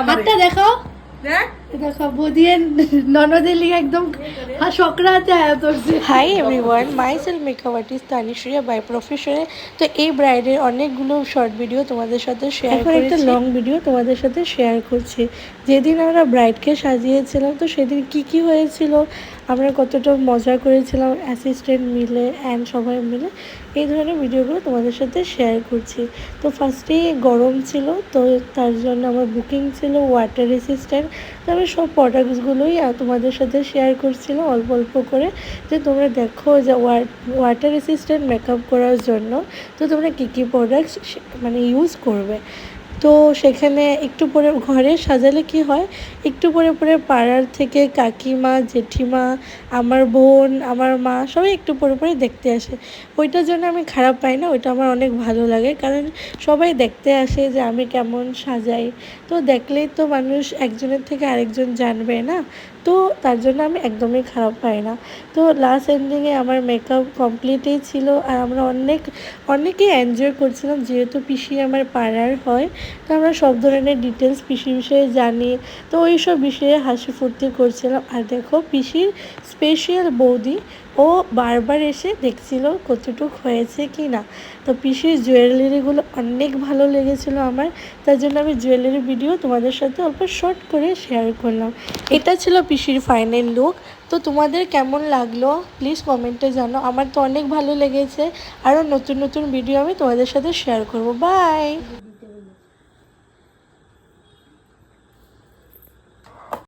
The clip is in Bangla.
হাতটা দেখাও দেখো বদিয়ে ননদের লিগে একদম সকরাতে আয়া তোরছে। Hi everyone, myself makeup artist Tanishriya by প্রফেশনে। তো এই ব্রাইডের অনেকগুলো শর্ট ভিডিও তোমাদের সাথে শেয়ার করেছি, একটা লং ভিডিও তোমাদের সাথে শেয়ার করছি। যেদিন আমরা ব্রাইডকে সাজিয়েছিলাম তো সেদিন কি হয়েছিল, আমরা কতটা মজা করেছিলাম অ্যাসিস্ট্যান্ট মিলে অ্যান্ড সবাই মিলে, এই ধরনের ভিডিওগুলো তোমাদের সাথে শেয়ার করছি। তো ফার্স্টেই গরম ছিল, তো তার জন্য আমার বুকিং ছিল ওয়াটার রেসিস্ট্যান্ট। তো আমি সব প্রোডাক্টসগুলোই তোমাদের সাথে শেয়ার করছিলাম অল্প অল্প করে, যে তোমরা দেখো যে ওয়াটার রেসিস্ট্যান্ট মেকআপ করার জন্য তো তোমরা কী প্রোডাক্টস মানে ইউজ করবে। তো সেখানে একটু পরে ঘরে সাজালে কি হয়, একটু পরে পরে পাড়ার থেকে কাকিমা, জেঠিমা, আমার বোন, আমার মা সবাই একটু পরে পরে দেখতে আসে। ওইটার জন্য আমি খারাপ পাই না, ওইটা আমার অনেক ভালো লাগে, কারণ সবাই দেখতে আসে যে আমি কেমন সাজাই। তো দেখলেই তো মানুষ একজনের থেকে আরেকজন জানবে না, তো তার জন্য আমি একদমই খারাপ পাই না। তো লাস্ট এন্ডিংয়ে আমার মেকআপ কমপ্লিটই ছিল, আর আমরা অনেকেই এনজয় করছিলাম, যেহেতু পিসি আমার পাড়ার হয়। তো আমরা সব ধরনের ডিটেলস পিসির বিষয়ে জানি, তো ওই সব বিষয়ে হাসি ফুর্তি করছিলাম। আর দেখো পিসির স্পেশাল বৌদি, ও বারবার এসে দেখছিল কতটুকু হয়েছে কি না। তো পিসির জুয়েলারিগুলো অনেক ভালো লেগেছিলো আমার, তার জন্য আমি জুয়েলারি ভিডিও তোমাদের সাথে অল্প শর্ট করে শেয়ার করলাম। এটা ছিল পিসির ফাইনাল লুক। তো তোমাদের কেমন লাগলো প্লিজ কমেন্টে জানো। আমার তো অনেক ভালো লেগেছে, আরও নতুন নতুন ভিডিও আমি তোমাদের সাথে শেয়ার করব। বাই।